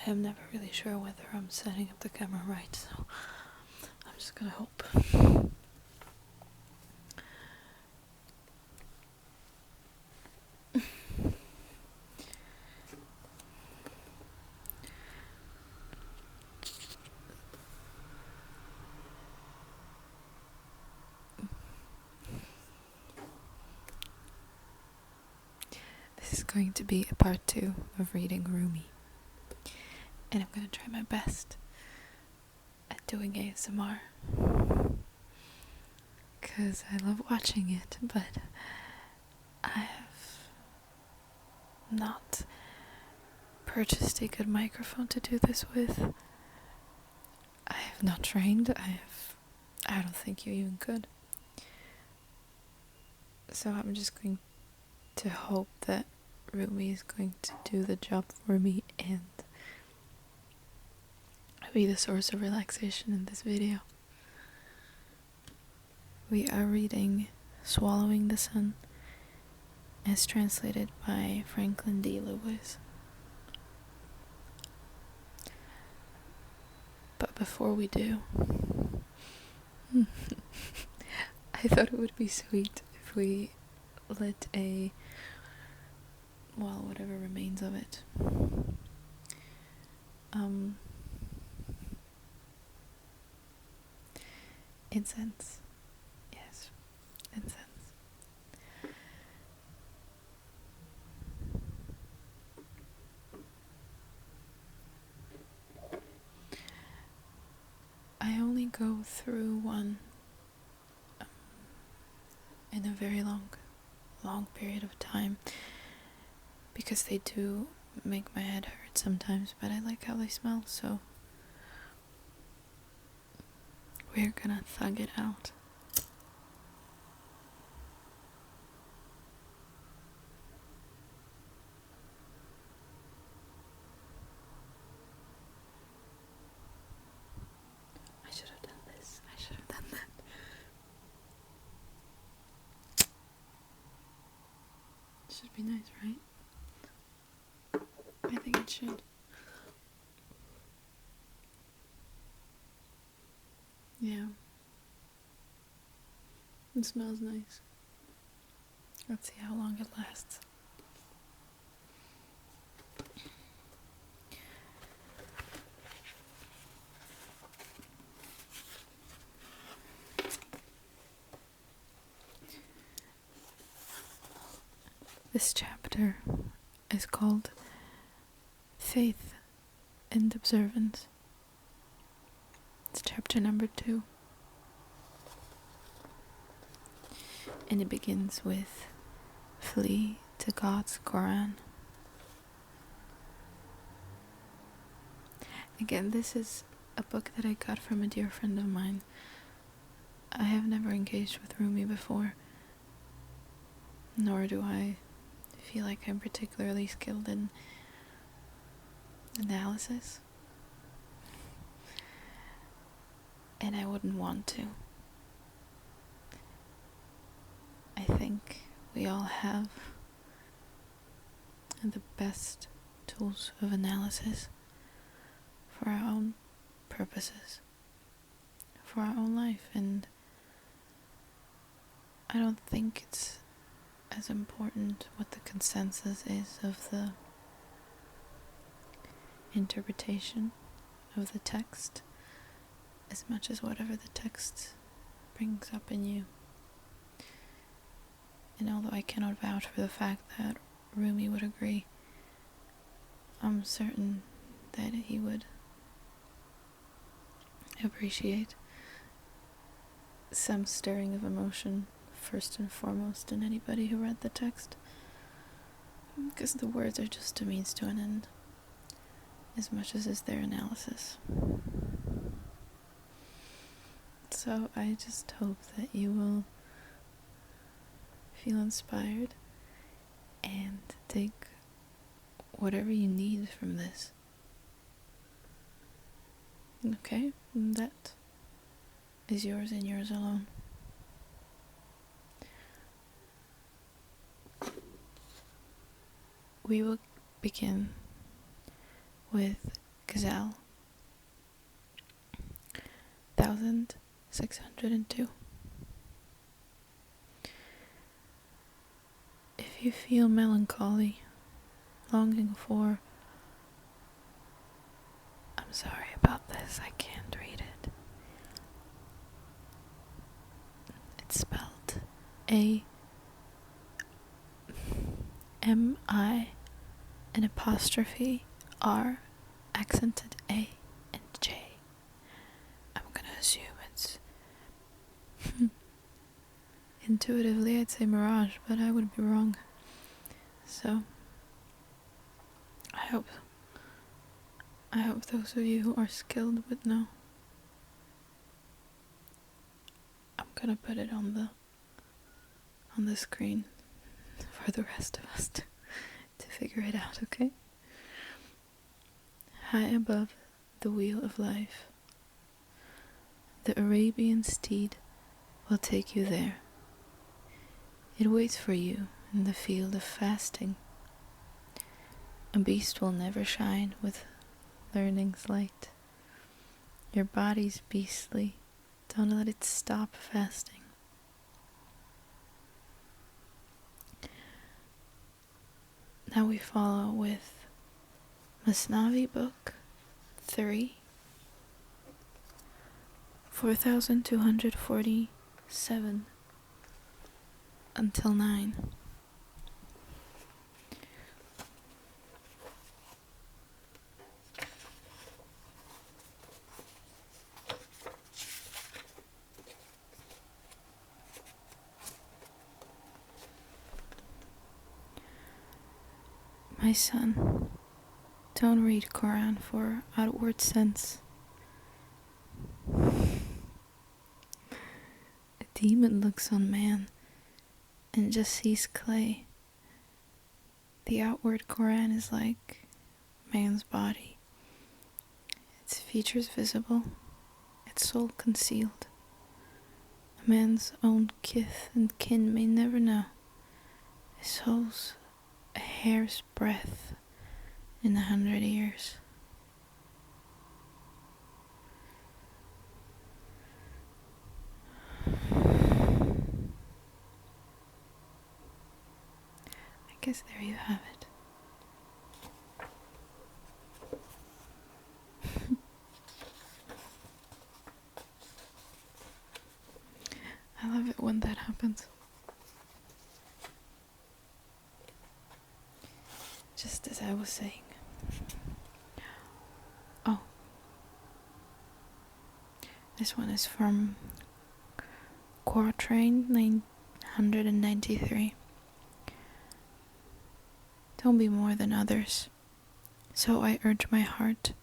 I am never really sure whether I'm setting up the camera right, so I'm just gonna hope. This is going to be a part 2 of reading Rumi, and I'm gonna try my best at doing ASMR, because I love watching it, but I have not purchased a good microphone to do this with. I have not trained. I don't think you even could. So I'm just going to hope that Rumi is going to do the job for me and be the source of relaxation in this video. We are reading Swallowing the Sun, as translated by Franklin D. Lewis. But before we do, I thought it would be sweet if we lit whatever remains of it, incense. Yes, incense. I only go through one in a very long period of time, because they do make my head hurt sometimes, but I like how they smell, so we're gonna thug it out. I should have done this. I should have done that. Should be nice, right? I think it should. Yeah. It smells nice. Let's see how long it lasts. This chapter is called Faith and Observance. It's chapter number 2. And it begins with flee to God's Quran. Again, this is a book that I got from a dear friend of mine. I have never engaged with Rumi before, nor do I feel like I'm particularly skilled in analysis. And I wouldn't want to. I think we all have the best tools of analysis for our own purposes, for our own life, and I don't think it's as important what the consensus is of the interpretation of the text as much as whatever the text brings up in you. And although I cannot vouch for the fact that Rumi would agree, I'm certain that he would appreciate some stirring of emotion first and foremost in anybody who read the text, because the words are just a means to an end as much as is their analysis. So I just hope that you will feel inspired and take whatever you need from this. Okay? And that is yours and yours alone. We will begin with Gazelle 1602. If you feel melancholy, longing for... I'm sorry about this, I can't read it. It's spelled A-M-I an apostrophe R, accented A and J. I'm gonna assume it's intuitively I'd say mirage, but I would be wrong. So I hope those of you who are skilled would know. I'm gonna put it on the screen for the rest of us to figure it out, okay? High above the wheel of life, the Arabian steed will take you there. It waits for you in the field of fasting. A beast will never shine with learning's light. Your body's beastly. Don't let it stop fasting. Now we follow with Masnavi Book 3, 4247 until 9. My son, don't read Quran for outward sense. A demon looks on man and just sees clay. The outward Quran is like man's body. Its features visible, its soul concealed. A man's own kith and kin may never know. His soul's a hair's breadth in 100 years. I guess there you have it. I love it when that happens. Just as I was saying. Oh. This one is from Quatrain 993. Don't be more than others. So I urge my heart.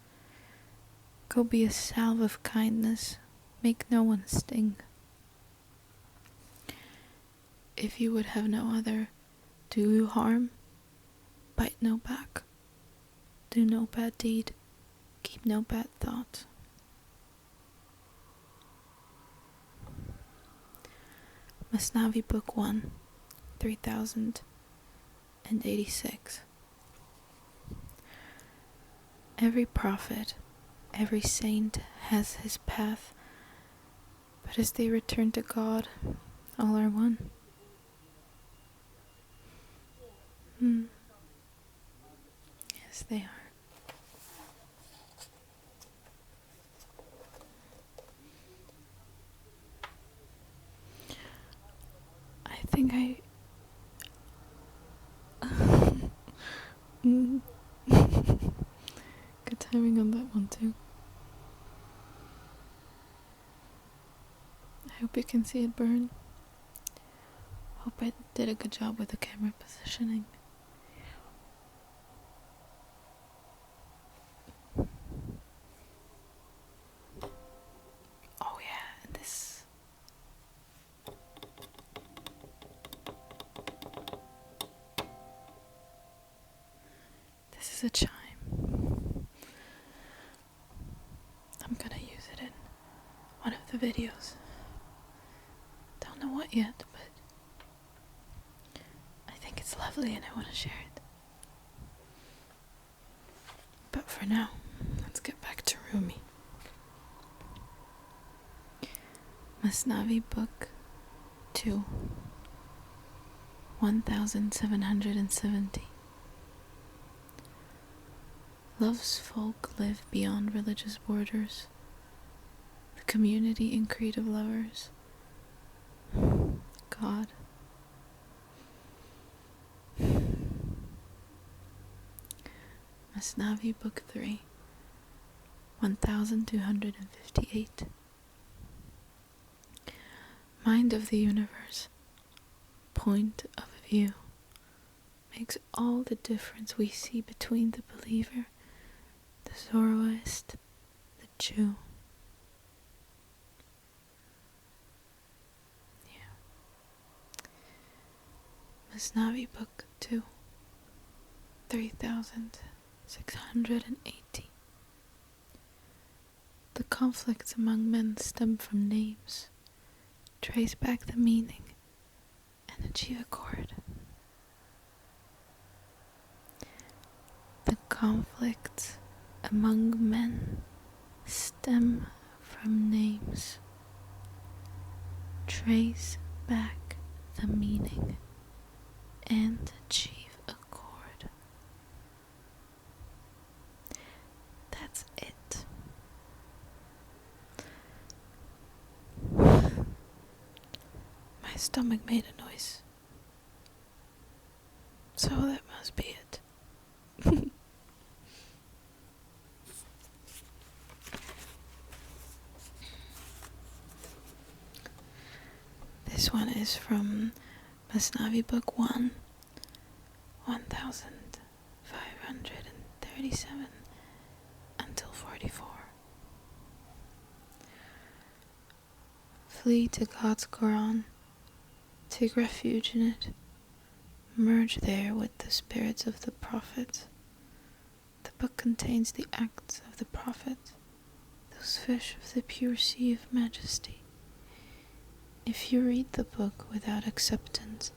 Go be a salve of kindness. Make no one sting. If you would have no other, do you harm? Bite no back. Do no bad deed. Keep no bad thought. Masnavi Book 1, 3086. Every prophet, every saint has his path, but as they return to God, all are one. Yes, they are. I think good timing on that one too. I hope you can see it burn. Hope I did a good job with the camera positioning. Oh yeah, and this. This is a chime. I'm gonna use it in one of the videos. Don't know what yet, but I think it's lovely and I want to share it. But for now, let's get Rumi. Masnavi Book 2, 1770. Love's folk live beyond religious borders, the community and creed of lovers. God. Masnavi Book 3, 1258. Mind of the universe, point of view, makes all the difference we see between the believer, the Zoroist, the Jew. Masnavi Book 2, 3680. The conflicts among men stem from names. Trace back the meaning and achieve accord. The conflicts among men stem from names. Trace back the meaning and achieve accord. That's it. My stomach made a noise, so that must be it. This one is from Masnavi Book 1, 1537 until 44. Flee to God's Quran, take refuge in it, merge there with the spirits of the prophets. The book contains the acts of the prophets, those fish of the pure sea of majesty. If you read the book without acceptance,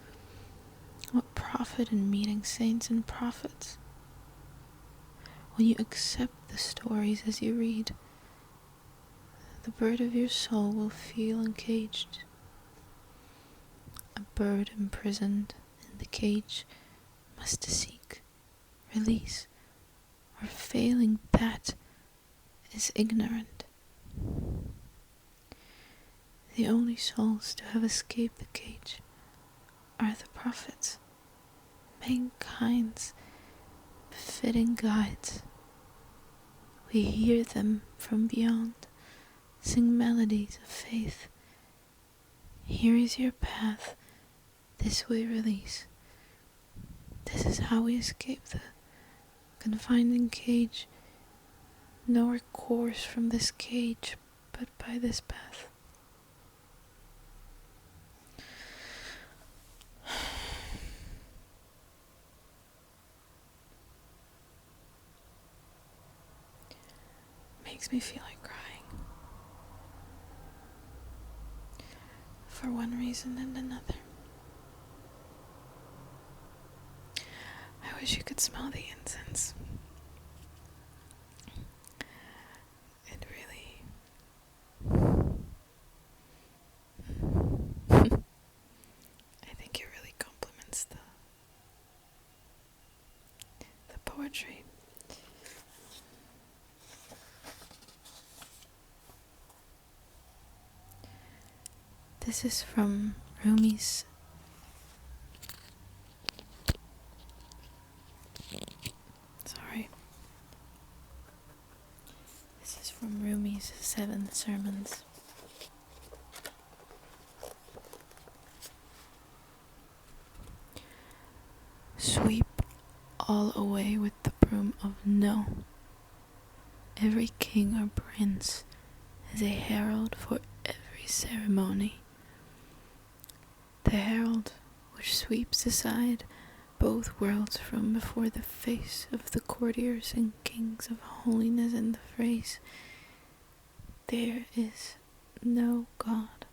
what profit in meeting saints and prophets? When you accept the stories as you read, the bird of your soul will feel encaged. A bird imprisoned in the cage must seek release, or failing that is ignorant. The only souls to have escaped the cage are the prophets, mankind's befitting guides. We hear them from beyond, sing melodies of faith. Here is your path, this way release. This is how we escape the confining cage. No recourse from this cage, but by this path. Makes me feel like crying. For one reason and another. I wish you could smell the incense. It really... I think it really complements the poetry. This is from Rumi's This is from Rumi's 7 Sermons. Sweep all away with the broom of no. Every king or prince is a herald for every ceremony. The herald which sweeps aside both worlds from before the face of the courtiers and kings of holiness in the phrase, there is no God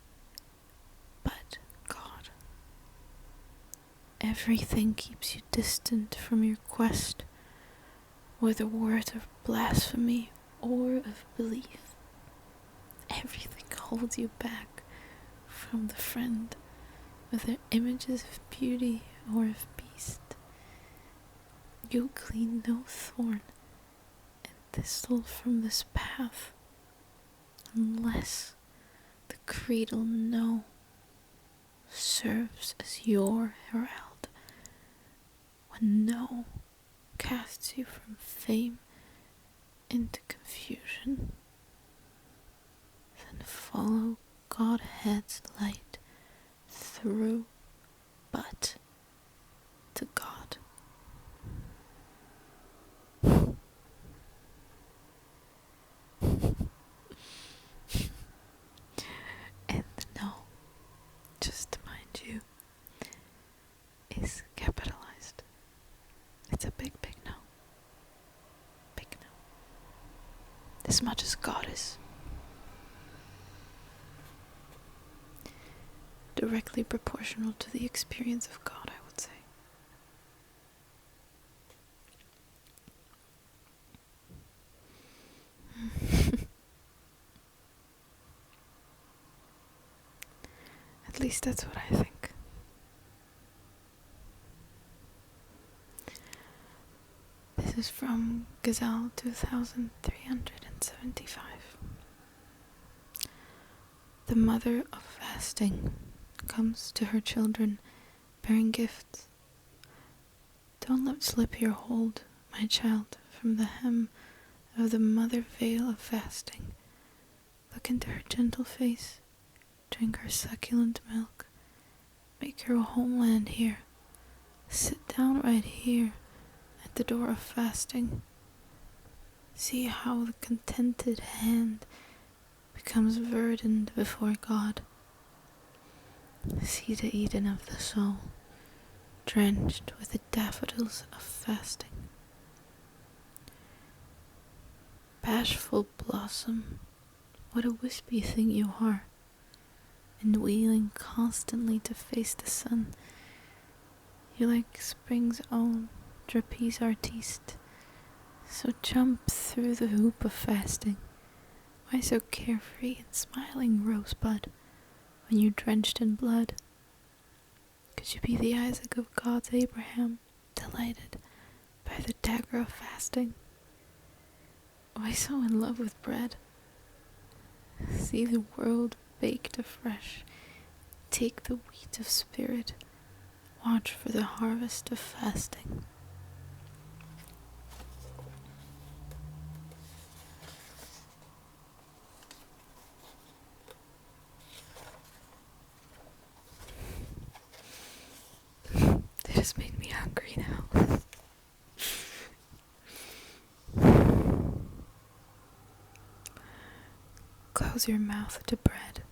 but God. Everything keeps you distant from your quest, whether words of blasphemy or of belief. Everything holds you back from the friend, whether images of beauty or of beast. You glean no thorn and thistle from this path, unless the cradle no serves as your herald. When no casts you from fame into confusion, then follow Godhead's light through but to God. And the no, just to mind you, is capitalized. It's a big, big no. Big no. As much as God is. Directly proportional to the experience of God, I would say. At least that's what I think. This is from Gazelle 2375. The mother of fasting comes to her children bearing gifts. Don't let slip your hold, my child, from the hem of the mother veil of fasting. Look into her gentle face, drink her succulent milk, make your homeland here. Sit down right here at the door of fasting. See how the contented hand becomes verdant before God. See the Eden of the soul, drenched with the daffodils of fasting. Bashful blossom, what a wispy thing you are, and wheeling constantly to face the sun. You're like spring's own trapeze artiste, so jump through the hoop of fasting. Why so carefree and smiling, rosebud, when you're drenched in blood? Could you be the Isaac of God's Abraham, delighted by the dagger of fasting? Why so in love with bread? See the world baked afresh. Take the wheat of spirit. Watch for the harvest of fasting. They just made me hungry now. Close your mouth to bread.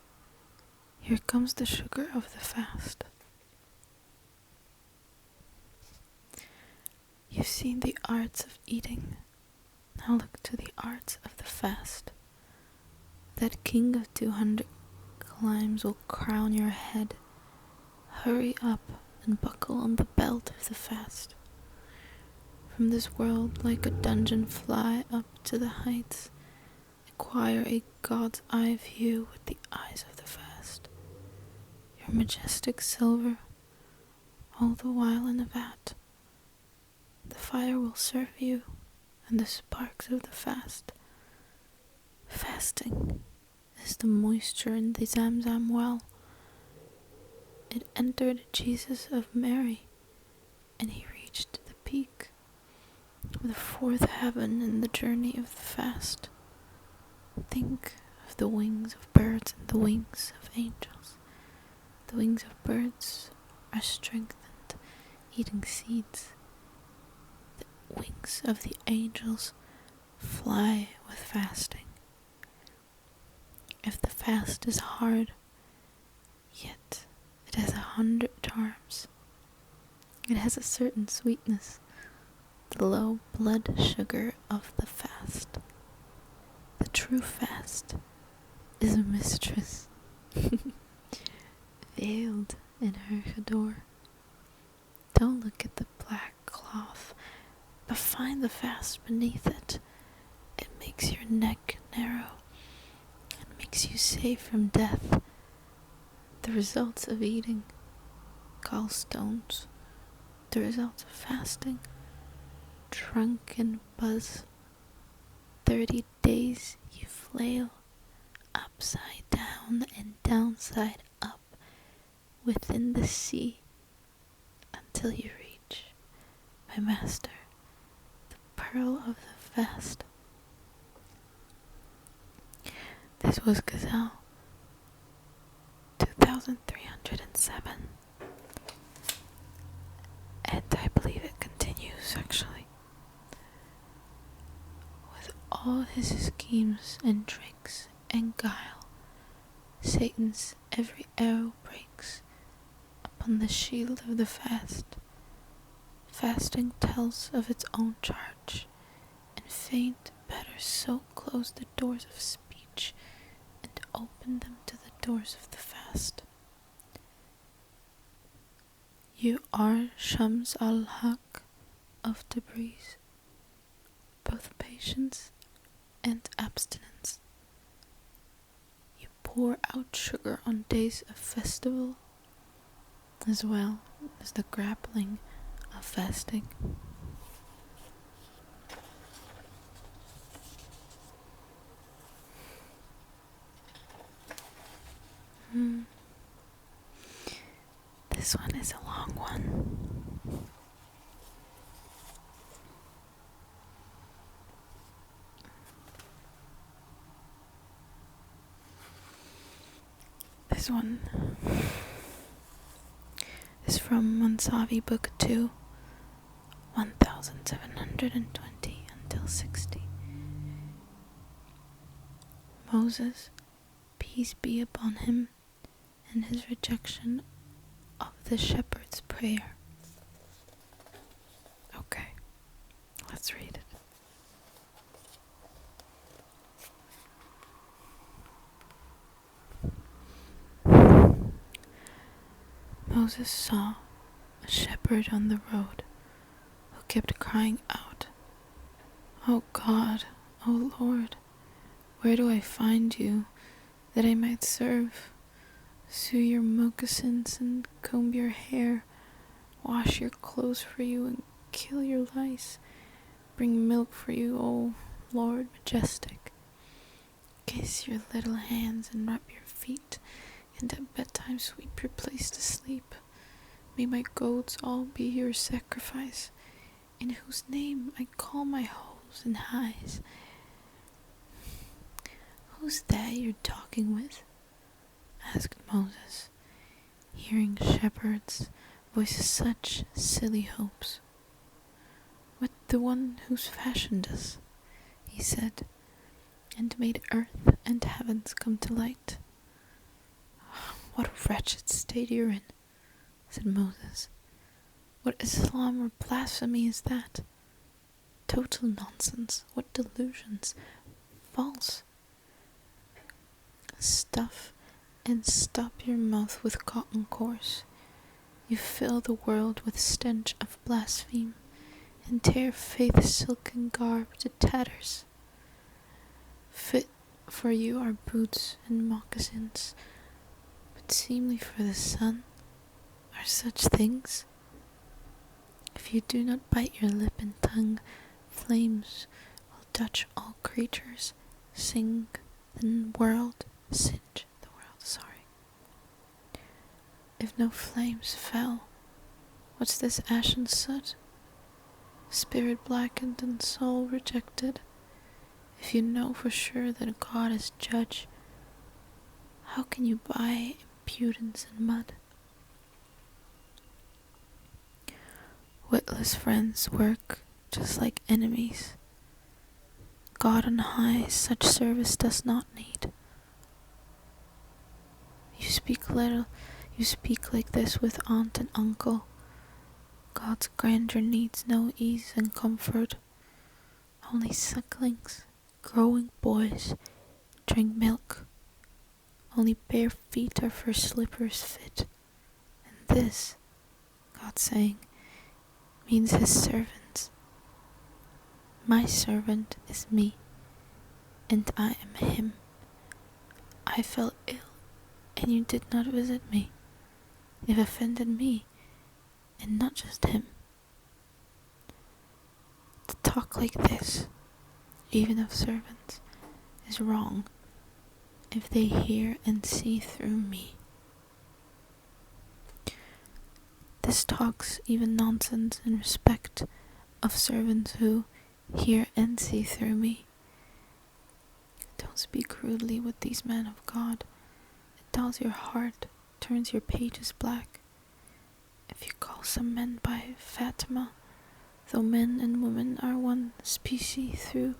Here comes the sugar of the fast. You've seen the arts of eating. Now look to the arts of the fast. That king of 200 climes will crown your head. Hurry up and buckle on the belt of the fast. From this world, like a dungeon, fly up to the heights. Acquire a God's eye view with the eyes of the fast. Your majestic silver, all the while in a vat. The fire will serve you, and the sparks of the fast. Fasting is the moisture in the Zamzam well. It entered Jesus of Mary, and he reached the peak of the fourth heaven in the journey of the fast. Think of the wings of birds and the wings of angels. The wings of birds are strengthened, eating seeds. The wings of the angels fly with fasting. If the fast is hard, yet it has 100 charms. It has a certain sweetness, the low blood sugar of the fast. The true fast is a mistress, veiled in her chador. Don't look at the black cloth, but find the fast beneath it. It makes your neck narrow and makes you safe from death. The results of eating gallstones, the results of fasting, drunken buzz. 30 days you flail upside down and downside up within the sea until you reach my master, the pearl of the fast. This was Gazelle 2307, and I believe it continues actually. With all his schemes and tricks and guile, Satan's every arrow breaks upon the shield of the fast. Fasting tells of its own charge, and faint better so close the doors of speech and open them to the doors of the fast. You are Shams al-Haq of Tabriz, both patience and abstinence. You pour out sugar on days of festival, as well as the grappling of fasting. This one is a long one. This one is from Mansavi Book 2, 1720 until 60. Moses, peace be upon him, and his rejection of the shepherd's prayer. Okay, let's read it. Moses saw a shepherd on the road who kept crying out, "O God, O Lord, where do I find you, that I might serve? Sew your moccasins and comb your hair, wash your clothes for you and kill your lice, bring milk for you, O Lord majestic. Kiss your little hands and rub your feet, and at bedtime sweep your place to sleep. May my goats all be your sacrifice, in whose name I call my hoes and highs." "Who's that you're talking with?" asked Moses, hearing shepherds voice such silly hopes. "With the one who's fashioned us," he said, "and made earth and heavens come to light." "What a wretched state you're in," said Moses. "What Islam or blasphemy is that? Total nonsense. What delusions. False. Stuff and stop your mouth with cotton coarse. You fill the world with stench of blaspheme, and tear faith's silken garb to tatters. Fit for you are boots and moccasins, but seemly for the sun are such things. If you do not bite your lip and tongue, flames will touch all creatures, sing the world, singe the world, sorry. If no flames fell, what's this ashen soot? Spirit blackened and soul rejected. If you know for sure that God is judge, how can you buy impudence in mud? Witless friends work just like enemies. God on high such service does not need. You speak like this with aunt and uncle. God's grandeur needs no ease and comfort. Only sucklings, growing boys, drink milk. Only bare feet are for slippers fit. And this, God saying, means his servants. My servant is me, and I am him. I fell ill, and you did not visit me. You've offended me, and not just him. To talk like this, even of servants, is wrong if they hear and see through me. This talks even nonsense in respect of servants who hear and see through me. Don't speak rudely with these men of God. It dulls your heart, turns your pages black. If you call some men by Fatima, though men and women are one species, through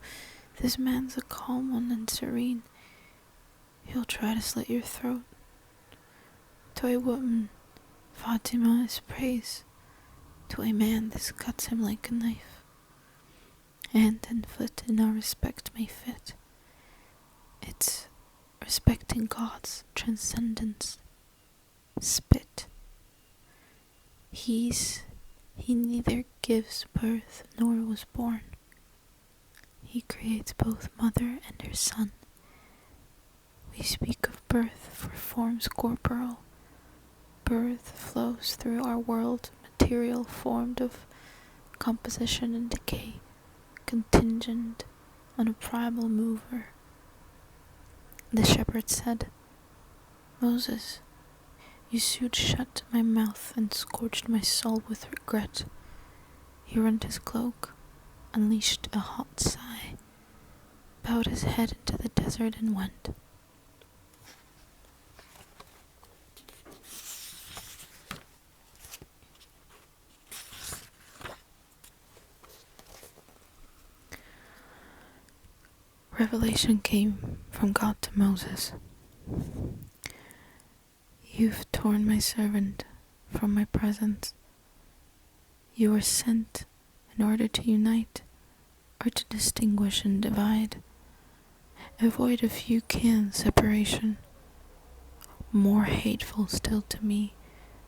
this man's a calm one and serene, he'll try to slit your throat. To a woman, Fatima is praise. To a man, this cuts him like a knife. Hand and foot in our respect may fit. It's respecting God's transcendence. Spit. He neither gives birth nor was born. He creates both mother and her son. We speak of birth for forms corporal. Birth flows through our world, material formed of composition and decay, contingent on a primal mover. The shepherd said, Moses, you sewed shut my mouth and scorched my soul with regret. He rent his cloak, unleashed a hot sigh, bowed his head into the desert and went. Revelation came from God to Moses. You've torn my servant from my presence. You were sent in order to unite or to distinguish and divide. Avoid if you can separation. More hateful still to me,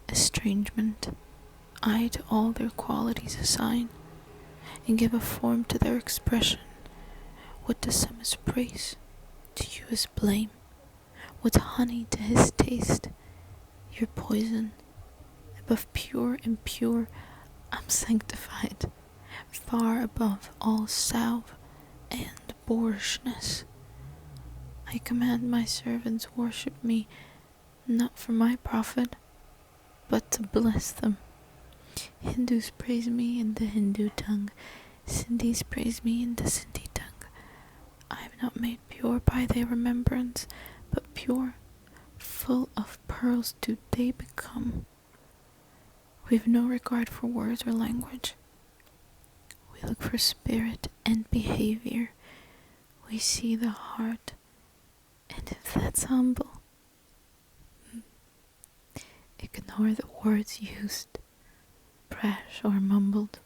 estrangement. I to all their qualities assign, and give a form to their expression. What to some is praise, to you is blame. What's honey to his taste, your poison. Above pure and pure, I'm sanctified, far above all salve and boorishness. I command my servants worship me, not for my profit, but to bless them. Hindus praise me in the Hindu tongue, Sindhis praise me in the Sindhi tongue. I am not made pure by their remembrance, but pure, full of pearls do they become. We've no regard for words or language. We look for spirit and behavior. We see the heart, and if that's humble, ignore the words used, brash or mumbled.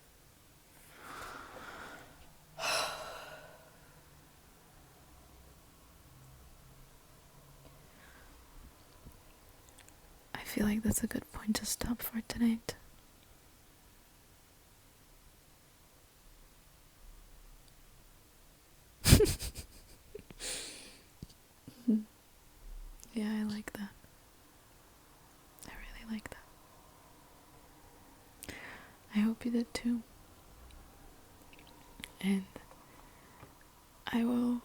I feel like that's a good point to stop for tonight. Yeah, I like that. I really like that. I hope you did too. And I will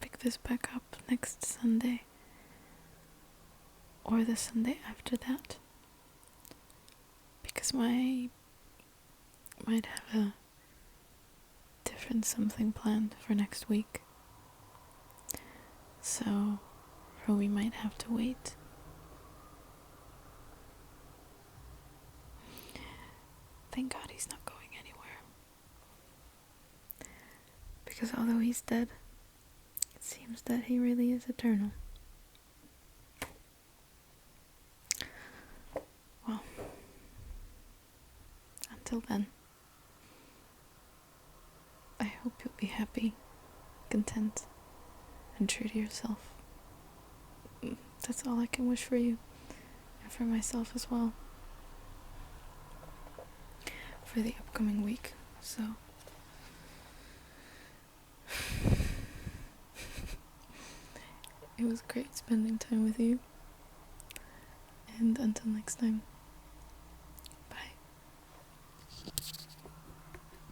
pick this back up next Sunday. Or the Sunday after that. Because I might have a different something planned for next week. So Rumi might have to wait. Thank God he's not going anywhere. Because although he's dead, it seems that he really is eternal. Well, until then, I hope you'll be happy, content, and true to yourself. That's all I can wish for you, and for myself as well, for the upcoming week. So It was great spending time with you. And until next time.